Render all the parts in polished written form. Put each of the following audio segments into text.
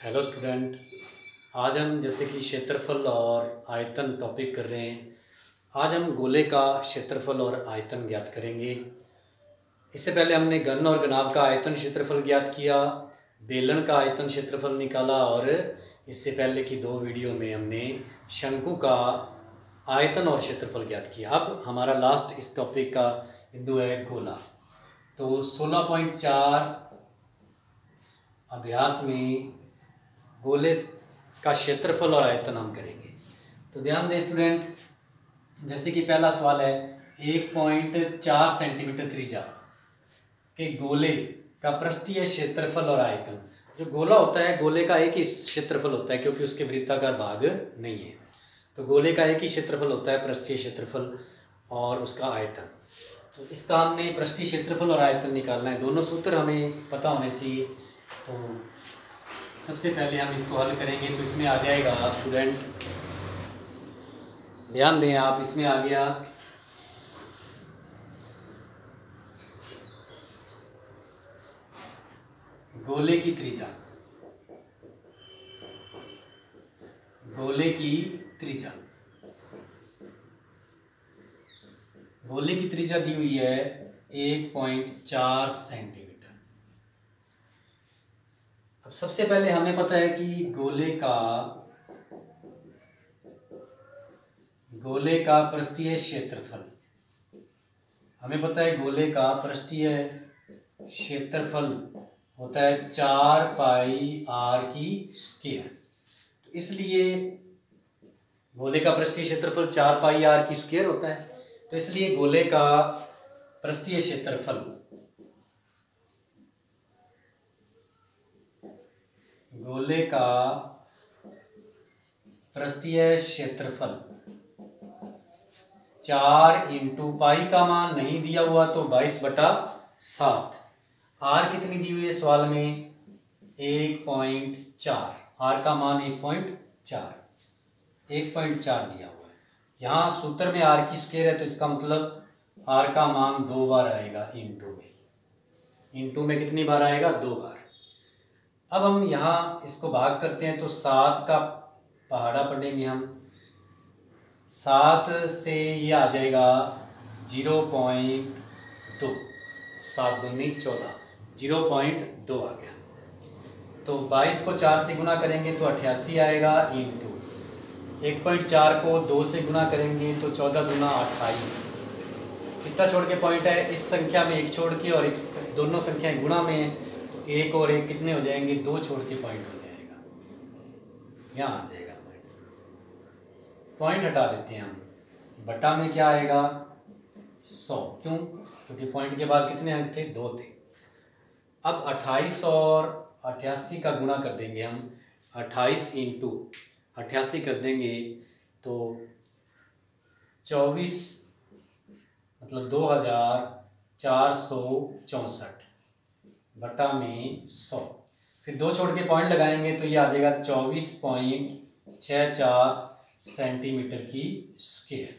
Hello student. आज हम जैसे कि क्षेत्रफल और आयतन टॉपिक कर रहे हैं। आज हम गोले का क्षेत्रफल और आयतन ज्ञात करेंगे। इससे पहले हमने घन और घनाभ का आयतन क्षेत्रफल ज्ञात किया, बेलन का आयतन क्षेत्रफल निकाला और इससे पहले की दो वीडियो में हमने शंकु का आयतन और क्षेत्रफल ज्ञात किया। अब हमारा लास्ट इस टॉपिक का बिंदु है गोला। तो 16.4 अभ्यास में गोले का क्षेत्रफल और आयतन हम करेंगे। तो ध्यान दें स्टूडेंट, जैसे कि पहला सवाल है 1.4 सेंटीमीटर त्रिज्या के गोले का पृष्ठीय क्षेत्रफल और आयतन। जो गोला होता है, गोले का एक ही क्षेत्रफल होता है क्योंकि उसके वृत्ताकार भाग नहीं है। तो गोले का एक ही क्षेत्रफल होता है, पृष्ठीय क्षेत्रफल और उसका आयतन। तो इसका हमने पृष्ठीय क्षेत्रफल और आयतन निकालना है। दोनों सूत्र हमें पता होने चाहिए। तो सबसे पहले हम इसको हल करेंगे। तो इसमें आ जाएगा स्टूडेंट, ध्यान दें आप, इसमें आ गया गोले की त्रिज्या। गोले की त्रिज्या, गोले की त्रिज्या दी हुई है 1.4 सेंटीमीटर। अब सबसे पहले हमें पता है कि गोले का पृष्ठीय क्षेत्रफल, हमें पता है गोले का पृष्ठीय क्षेत्रफल होता है 4 पाई आर की स्क्वायर। तो इसलिए गोले का पृष्ठीय क्षेत्रफल 4 पाई आर की स्क्वायर होता है। तो इसलिए गोले का पृष्ठीय क्षेत्रफल, गोले का पृष्ठीय क्षेत्रफल 4 इंटू पाई का मान नहीं दिया हुआ तो 22/7। आर कितनी दी हुई है सवाल में? 1.4। आर का मान 1.4 दिया हुआ है। यहाँ सूत्र में आर की स्क्वायर है तो इसका मतलब आर का मान 2 बार आएगा इंटू में। इंटू में कितनी बार आएगा? 2 बार। अब हम यहाँ इसको भाग करते हैं तो 7 का पहाड़ा पढ़ेंगे हम। 7 से ये आ जाएगा 0.2, 7 दूनी 14, 0.2 आ गया। तो 22 को 4 से गुना करेंगे तो 88 आएगा इंटू 1.4 को 2 से गुना करेंगे तो 14 दूना 28। कितना छोड़ के पॉइंट है? इस संख्या में एक छोड़ के और एक, दोनों संख्याएं गुणा में है तो एक और एक कितने हो जाएंगे? 2 छोड़ के पॉइंट हो जाएगा, यहाँ आ जाएगा पॉइंट हटा देते हैं हम। बटा में क्या आएगा? 100। क्यों? क्योंकि पॉइंट के बाद कितने अंक थे? 2 थे। अब 28 और 88 का गुणा कर देंगे हम। 28 इंटू 88 कर देंगे तो 24 मतलब 2464 बटा में 100। फिर 2 छोड़ के पॉइंट लगाएंगे तो ये आ जाएगा 24.64 सेंटीमीटर की स्क्वायर।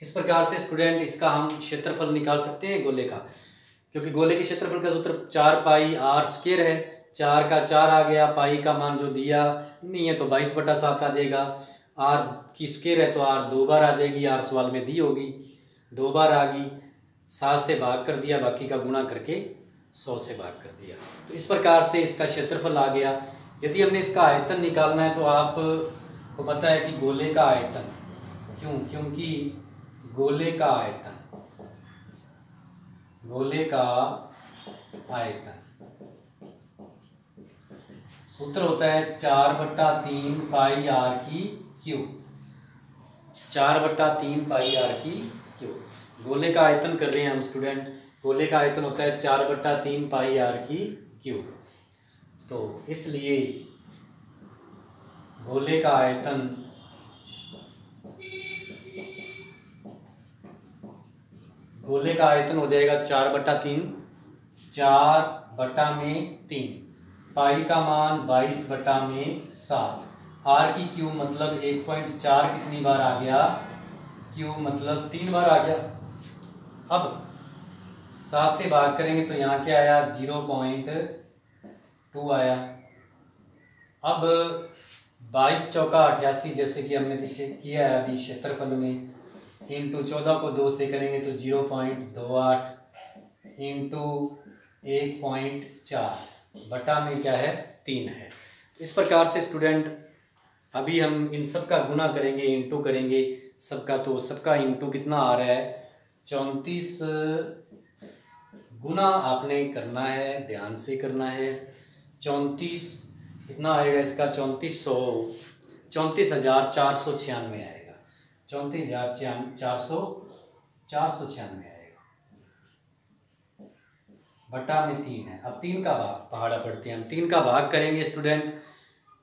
इस प्रकार से स्टूडेंट इसका हम क्षेत्रफल निकाल सकते हैं गोले का, क्योंकि गोले के क्षेत्रफल का सूत्र 4 पाई आर स्क्वायर है। 4 का 4 आ गया, पाई का मान जो दिया नहीं है तो 22/7 आ जाएगा। आर की स्क्वायर है तो आर 2 बार आ जाएगी, आर सवाल में दी होगी, 2 बार आ गई। 7 से भाग कर दिया, बाकी का गुणा करके 100 से भाग कर दिया। तो इस प्रकार से इसका क्षेत्रफल आ गया। यदि हमने इसका आयतन निकालना है तो आपको पता है कि गोले का आयतन, क्योंकि गोले का आयतन सूत्र होता है 4/3 पाई आर की क्यूब। 4/3 पाई आर की क्यूब। गोले का आयतन कर रहे हैं हम स्टूडेंट। गोले का आयतन होता है 4/3 पाई आर की क्यूब। तो इसलिए गोले का आयतन हो जाएगा 4/3, 4/3, पाई का मान 22/7। आर की क्यूब मतलब 1.4 कितनी बार आ गया? क्यूब मतलब 3 बार आ गया। अब 7 से भाग करेंगे तो यहाँ क्या आया? 0.2 आया। अब 22 चौका 88 जैसे कि हमने पीछे किया है अभी क्षेत्रफल में, इंटू 14 को 2 से करेंगे तो 0.28 इंटू 1.4 बटा में क्या है 3 है। इस प्रकार से स्टूडेंट अभी हम इन सब का गुना करेंगे, इंटू करेंगे सबका, तो सबका इंटू कितना आ रहा है 34 गुना आपने करना है, ध्यान से करना है। 34 कितना आएगा इसका 34,496 आएगा, 34,496 आएगा बटा में 3 है। अब 3 का भाग पहाड़ा पढ़ते हैं हम, 3 का भाग करेंगे स्टूडेंट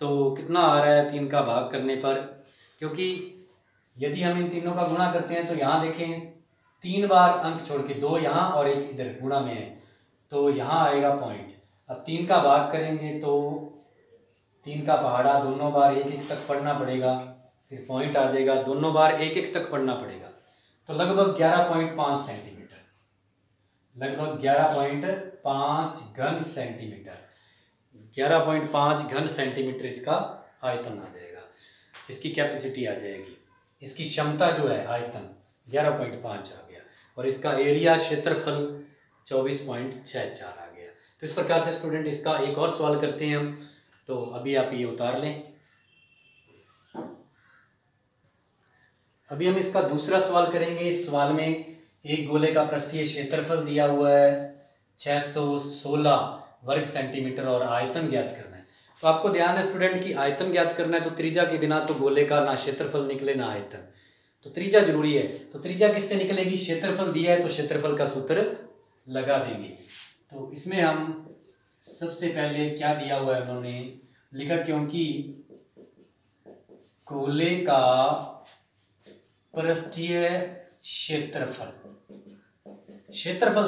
तो कितना आ रहा है 3 का भाग करने पर, क्योंकि यदि हम इन तीनों का गुणा करते हैं तो यहाँ देखें 3 बार अंक छोड़ के 2 यहाँ और 1 इधर गुणा में है तो यहाँ आएगा पॉइंट। अब 3 का भाग करेंगे तो 3 का पहाड़ा दोनों बार 1-1 तक पढ़ना पड़ेगा, फिर पॉइंट आ जाएगा, दोनों बार 1-1 तक पढ़ना पड़ेगा, तो लगभग 11.5 सेंटीमीटर, लगभग 11.5 घन सेंटीमीटर, 11.5 घन सेंटीमीटर इसका आयतन आ जाएगा, इसकी कैपेसिटी आ जाएगी, इसकी क्षमता जो है आयतन 11.5 आ गया और इसका एरिया क्षेत्रफल 24.64 आ गया। तो इस प्रकार से स्टूडेंट इसका एक और सवाल करते हैं हम, तो अभी आप ये उतार लें। अभी हम इसका दूसरा सवाल करेंगे। इस सवाल में एक गोले का पृष्ठीय क्षेत्रफल दिया हुआ है 616 वर्ग सेंटीमीटर और आयतन ज्ञात करना है। तो आपको ध्यान है स्टूडेंट कि आयतन ज्ञात करना है तो त्रिज्या के बिना तो गोले का ना क्षेत्रफल निकले ना आयतन, तो त्रिज्या जरूरी है। तो त्रिज्या किससे निकलेगी, क्षेत्रफल दिया है तो क्षेत्रफल का सूत्र लगा देंगे। तो इसमें हम सबसे पहले क्या दिया हुआ है उन्होंने लिखा, क्योंकि गोले का पृष्ठीय क्षेत्रफल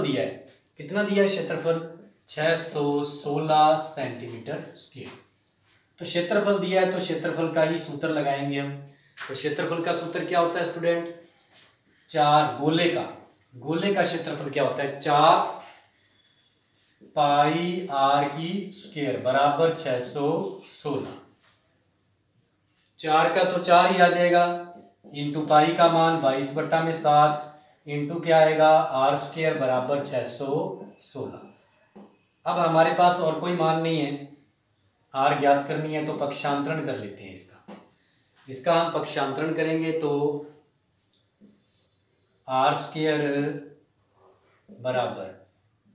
दिया है, कितना दिया है क्षेत्रफल 616 सेंटीमीटर स्क्वायर। तो क्षेत्रफल दिया है तो क्षेत्रफल का ही सूत्र लगाएंगे हम। तो क्षेत्रफल का सूत्र क्या होता है स्टूडेंट, 4 गोले का क्षेत्रफल क्या होता है 4 पाई आर की स्क्वायर बराबर 616। 4 का तो 4 ही आ जाएगा, इंटू पाई का मान 22/7 इंटू क्या आएगा आर स्क्वायर बराबर 616। अब हमारे पास और कोई मान नहीं है, आर ज्ञात करनी है तो पक्षांतरण कर लेते हैं इसका हम पक्षांतरण करेंगे तो आर स्क्वायर बराबर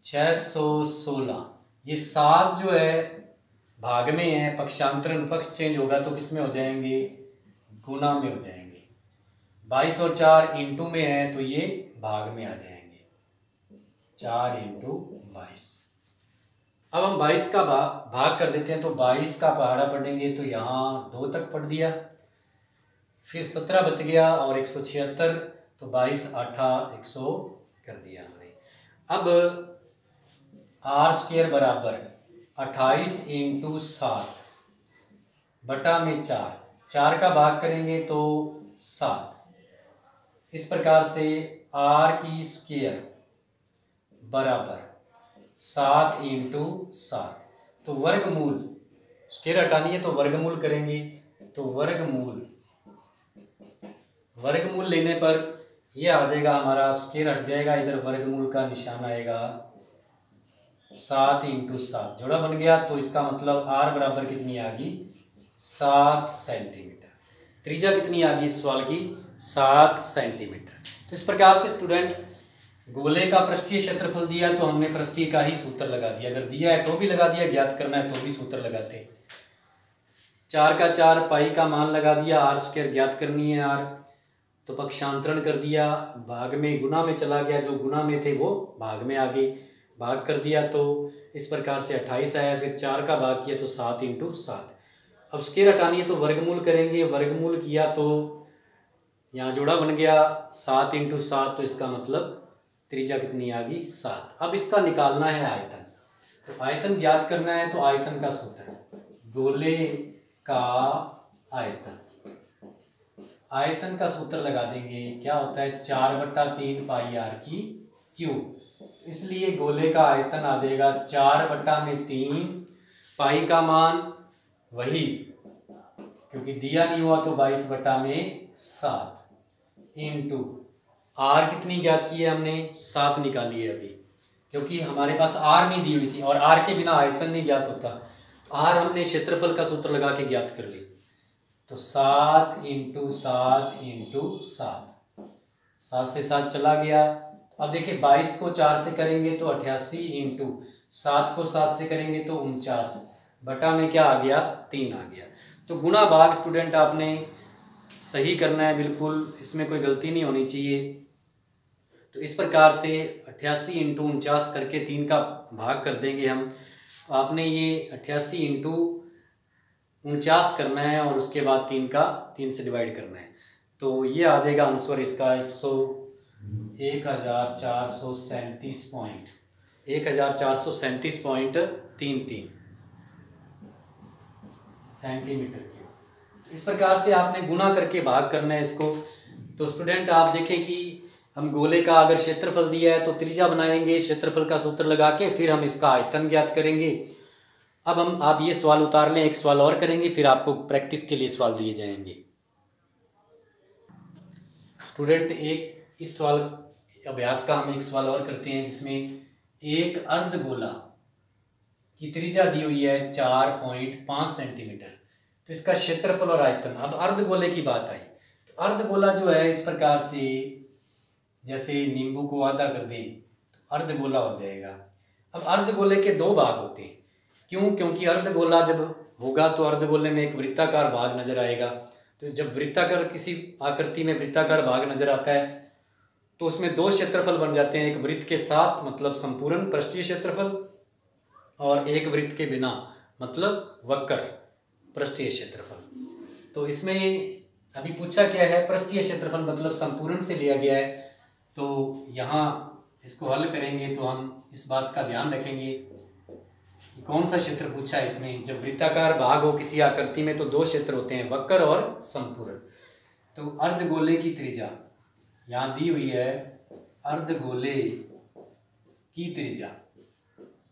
616, ये 7 जो है भाग में है, पक्षांतरण पक्ष चेंज होगा तो किस में हो जाएंगे गुना में हो जाएंगे, 22 और 4 इंटू में है तो ये भाग में आ जाएंगे, 4 इंटू 22। अब हम 22 का भाग कर देते हैं तो 22 का पहाड़ा पढ़ेंगे तो यहाँ 2 तक पढ़ दिया, फिर 17 बच गया और 176 तो 22 8 100 कर दिया हमने। अब आर स्क्वायर बराबर 28 इंटू 7 बटा में 4 का भाग करेंगे तो 7। इस प्रकार से आर की स्क्वायर बराबर 7 इंटू 7, तो वर्गमूल स्क्वायर हटानी है तो वर्गमूल करेंगे, तो वर्गमूल लेने पर यह आ जाएगा हमारा स्क्वायर हट जाएगा, इधर वर्गमूल का निशान आएगा 7 इंटू 7 जोड़ा बन गया, तो इसका मतलब आर बराबर कितनी आ गई 7 सेंटीमीटर। त्रिज्या कितनी आ गई इस सवाल की 7 सेंटीमीटर। तो इस प्रकार से स्टूडेंट गोले का पृष्ठीय क्षेत्रफल दिया तो हमने पृष्ठीय का ही सूत्र लगा दिया, अगर दिया है तो भी लगा दिया, ज्ञात करना है तो भी सूत्र लगाते। 4 का 4 पाई का मान लगा दिया, आर स्क्वायर ज्ञात करनी है आर, तो पक्षांतरण कर दिया, भाग में गुना में चला गया, जो गुना में थे वो भाग में आ गए, भाग कर दिया तो इस प्रकार से 28 आया, फिर 4 का भाग किया तो 7 इंटू 7। अब स्क्वायर हटानी है तो वर्गमूल करेंगे, वर्गमूल किया तो यहाँ जोड़ा बन गया 7 इंटू 7, तो इसका मतलब त्रिज्या कितनी आ गई 7। अब इसका निकालना है आयतन, तो आयतन ज्ञात करना है तो आयतन का सूत्र गोले का आयतन का सूत्र लगा देंगे, क्या होता है 4/3 पाई आर की क्यूब, इसलिए गोले का आयतन आ जाएगा 4/3 पाई का मान वही, क्योंकि दिया नहीं हुआ तो 22/7 इंटू आर कितनी ज्ञात की है हमने, 7 निकाली है अभी, क्योंकि हमारे पास आर नहीं दी हुई थी और आर के बिना आयतन नहीं ज्ञात होता। तो आर हमने क्षेत्रफल का सूत्र लगा के ज्ञात कर ली। तो 7 इंटू 7 इंटू 7, 7 से 7 चला गया। अब देखिए 22 को 4 से करेंगे तो 88 इंटू 7 को 7 से करेंगे तो 49 बटा में क्या आ गया, 3 आ गया। तो गुणा भाग स्टूडेंट आपने सही करना है, बिल्कुल इसमें कोई गलती नहीं होनी चाहिए। तो इस प्रकार से 88 इंटू 49 करके 3 का भाग कर देंगे हम। तो आपने ये 88 इंटू 49 करना है और उसके बाद 3 से डिवाइड करना है। तो ये आ जाएगा आंसर इसका 1437.33 सेंटीमीटर क्यूब। इस प्रकार से आपने गुणा करके भाग करना है इसको। तो स्टूडेंट आप देखें कि हम गोले का अगर क्षेत्रफल दिया है तो त्रिज्या बनाएंगे, क्षेत्रफल का सूत्र लगा के फिर हम इसका आयतन ज्ञात करेंगे। अब आप ये सवाल उतार लें, एक सवाल और करेंगे, फिर आपको प्रैक्टिस के लिए सवाल दिए जाएंगे। स्टूडेंट एक इस सवाल अभ्यास का हम एक सवाल और करते हैं, जिसमें एक अर्धगोला की त्रिज्या दी हुई है 4.5 सेंटीमीटर। तो इसका क्षेत्रफल और आयतन। अब अर्धगोले की बात आई तो अर्धगोला जो है इस प्रकार से, जैसे नींबू को आधा कर दें तो अर्धगोला हो जाएगा। अब अर्धगोले के 2 भाग होते हैं। क्यों? क्योंकि अर्धगोला जब होगा तो अर्धगोले में एक वृत्ताकार भाग नजर आएगा। तो जब वृत्ताकार किसी आकृति में वृत्ताकार भाग नजर आता है तो उसमें 2 क्षेत्रफल बन जाते हैं, एक वृत्त के साथ मतलब संपूर्ण पृष्ठीय क्षेत्रफल, और एक वृत्त के बिना मतलब वक्र पृष्ठीय क्षेत्रफल। तो इसमें अभी पूछा क्या है, पृष्ठीय क्षेत्रफल मतलब संपूर्ण से लिया गया है। तो यहाँ इसको हल करेंगे तो हम इस बात का ध्यान रखेंगे कि कौन सा क्षेत्र पूछा है इसमें। जब वृत्ताकार भाग हो किसी आकृति में तो 2 क्षेत्र होते हैं, वक्र और संपूर्ण। तो अर्धगोले की त्रिज्या यहाँ दी हुई है, अर्धगोले की त्रिज्या,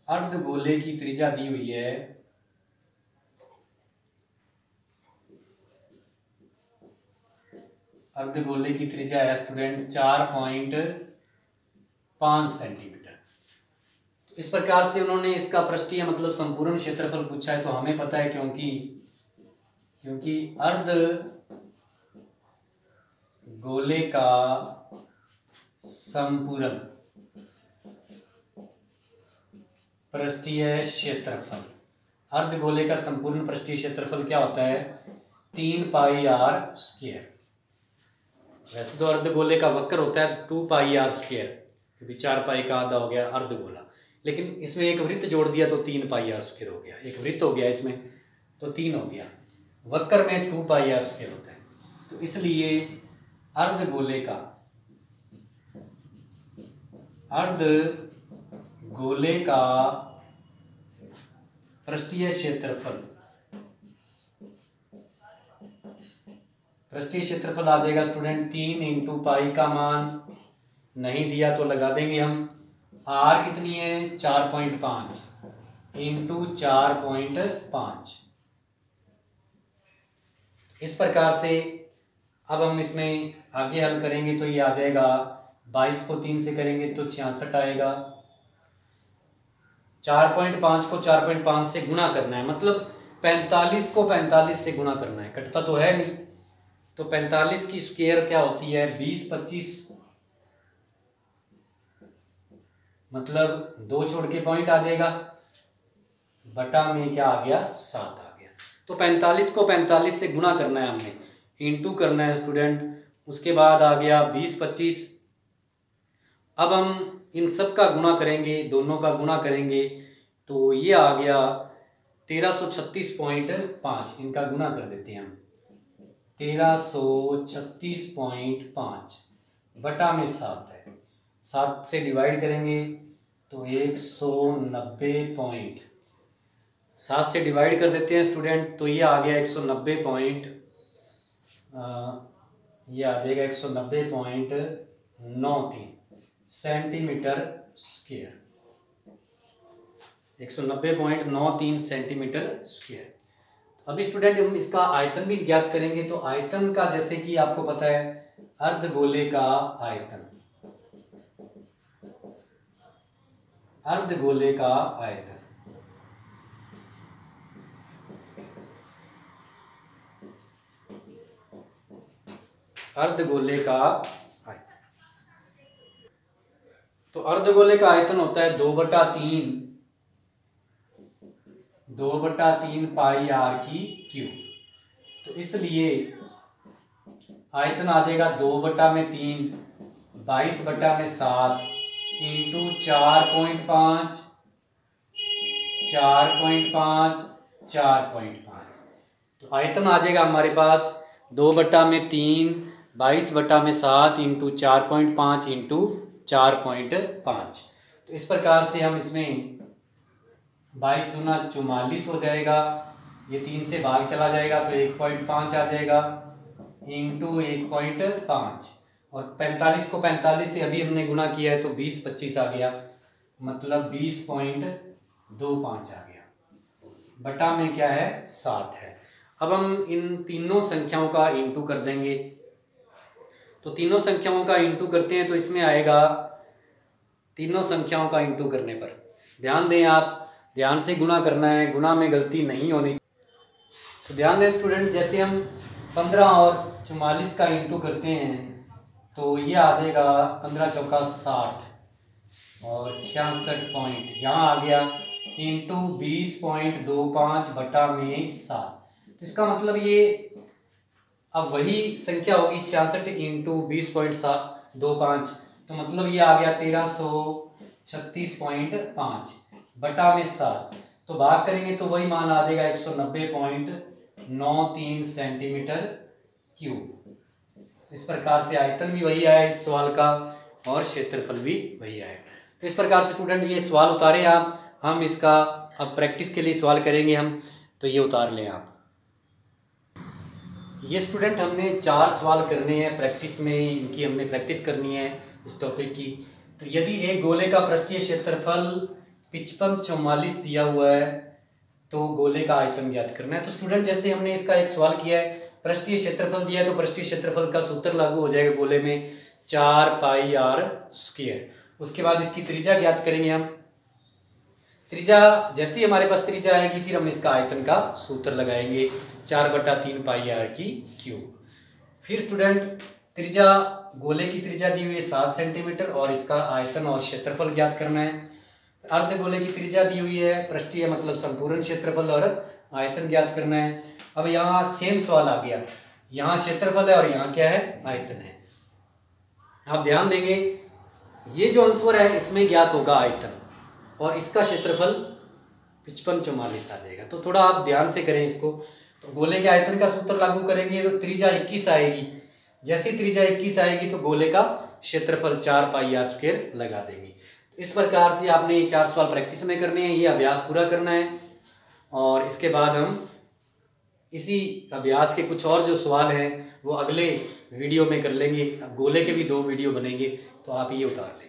अर्धगोले की त्रिज्या दी हुई है अर्धगोले की त्रिज्या है स्टूडेंट 4.5 सेंटीमीटर। तो इस प्रकार से उन्होंने इसका पृष्ठीय मतलब संपूर्ण क्षेत्रफल पूछा है। तो हमें पता है क्योंकि अर्धगोले का संपूर्ण पृष्ठीय क्षेत्रफल, अर्धगोले का संपूर्ण पृष्ठीय क्षेत्रफल क्या होता है, 3πr²। वैसे तो अर्धगोले का वक्र होता है 2πr², क्योंकि 4π का आधा हो गया अर्धगोला, लेकिन इसमें एक वृत्त जोड़ दिया तो 3πr² हो गया। एक वृत्त हो गया इसमें तो 3 हो गया, वक्र में 2πr² होता है। तो इसलिए अर्धगोले का पृष्ठीय क्षेत्रफल आ जाएगा स्टूडेंट 3 इंटू पाई का मान नहीं दिया तो लगा देंगे हम। आर कितनी है 4.5 इंटू 4.5। इस प्रकार से अब हम इसमें आगे हल करेंगे तो ये आ जाएगा 22 को 3 से करेंगे तो 66 आएगा। 4.5 को 4.5 से गुणा करना है, मतलब 45 को 45 से गुणा करना है, कटता तो है नहीं। तो 45 की स्क्वायर क्या होती है 20-25, मतलब 2 छोड़ के पॉइंट आ जाएगा, बटा में क्या आ गया 7 आ गया। तो 45 को 45 से गुणा करना है हमने, इंटू करना है स्टूडेंट, उसके बाद आ गया 20-25। अब हम इन सब का गुणा करेंगे, दोनों का गुणा करेंगे तो ये आ गया 1336.5। इनका गुणा कर देते हैं हम, 1336.5 बटा में 7 है, 7 से डिवाइड करेंगे तो 190 7 से डिवाइड कर देते हैं स्टूडेंट, तो ये आ गया 190 ये आ जाएगा 190.93 सेंटीमीटर स्क्वायर, 190.93 सेंटीमीटर स्क्वायर। अभी स्टूडेंट हम इसका आयतन भी ज्ञात करेंगे। तो आयतन का जैसे कि आपको पता है अर्धगोले का आयतन, अर्धगोले का आयतन अर्धगोले का आयतन। तो अर्धगोले का आयतन होता है 2/3 पाई आर की क्यूब। तो इसलिए आयतन आ जाएगा 2/3 22/7 इंटू 4.5 तो आयतन आ जाएगा हमारे पास 2/3 22/7 इंटू 4.5 इंटू 4.5। तो इस प्रकार से हम इसमें 22 दूना 44 हो जाएगा, ये 3 से भाग चला जाएगा तो 1.5 आ जाएगा इंटू 1.5, और 45 को 45 से अभी हमने गुना किया है तो 20/25 आ गया, मतलब 20.25 आ गया, बटा में क्या है 7 है। अब हम इन तीनों संख्याओं का इंटू कर देंगे। तो तीनों संख्याओं का इंटू करते हैं तो इसमें आएगा, तीनों संख्याओं का इंटू करने पर ध्यान दें, आप ध्यान से गुणा करना है, गुणा में गलती नहीं होनी। तो ध्यान दें स्टूडेंट, जैसे हम 15 और 44 का इंटू करते हैं तो ये आ जाएगा 15 चौका 60 और 66 पॉइंट यहाँ आ गया इंटू 20.25 बटा में 7। तो इसका मतलब ये अब वही संख्या होगी 66 इंटू 20.25, तो मतलब ये आ गया 1336.5 बटा में 7। तो भाग करेंगे तो वही मान आ जाएगा 190.93 सेंटीमीटर क्यूब। इस प्रकार से आयतन भी वही आया इस सवाल का और क्षेत्रफल भी वही आया। तो इस प्रकार से स्टूडेंट ये सवाल उतारे आप, हम इसका अब प्रैक्टिस के लिए सवाल करेंगे हम, तो ये उतार लें आप। ये स्टूडेंट हमने 4 सवाल करने हैं प्रैक्टिस में, इनकी हमने प्रैक्टिस करनी है इस टॉपिक की। तो यदि एक गोले का पृष्ठीय क्षेत्रफल 5544 दिया हुआ है तो गोले का आयतन ज्ञात करना है। तो स्टूडेंट जैसे हमने इसका एक सवाल किया है, पृष्ठीय क्षेत्रफल दिया है तो पृष्ठीय क्षेत्रफल का सूत्र लागू हो जाएगा गोले में 4πr²। उसके बाद इसकी त्रिज्या ज्ञात करेंगे हम। त्रिज्या जैसे ही हमारे पास त्रिज्या आएगी फिर हम इसका आयतन का सूत्र लगाएंगे 4/3 पाई आर की क्यूब। फिर स्टूडेंट त्रिज्या, गोले की त्रिज्या दी हुई है 7 सेंटीमीटर और इसका आयतन और क्षेत्रफल ज्ञात करना है। अर्धगोले की त्रिज्या दी हुई है, पृष्ठीय मतलब संपूर्ण क्षेत्रफल और आयतन ज्ञात करना है। अब यहाँ सेम सवाल आ गया, यहाँ क्षेत्रफल है और यहाँ क्या है आयतन है। आप ध्यान देंगे ये जो आंसर है इसमें ज्ञात होगा आयतन और इसका क्षेत्रफल 5544 आ जाएगा। तो थोड़ा आप ध्यान से करें इसको। तो गोले के आयतन का सूत्र लागू करेंगे तो त्रिज्या 21 आएगी, जैसे त्रिज्या 21 आएगी तो गोले का क्षेत्रफल 4πr² लगा देंगे। तो इस प्रकार से आपने ये 4 सवाल प्रैक्टिस में करने हैं, ये अभ्यास पूरा करना है और इसके बाद हम इसी अभ्यास के कुछ और जो सवाल हैं वो अगले वीडियो में कर लेंगे। गोले के भी 2 वीडियो बनेंगे, तो आप ये उतार लें।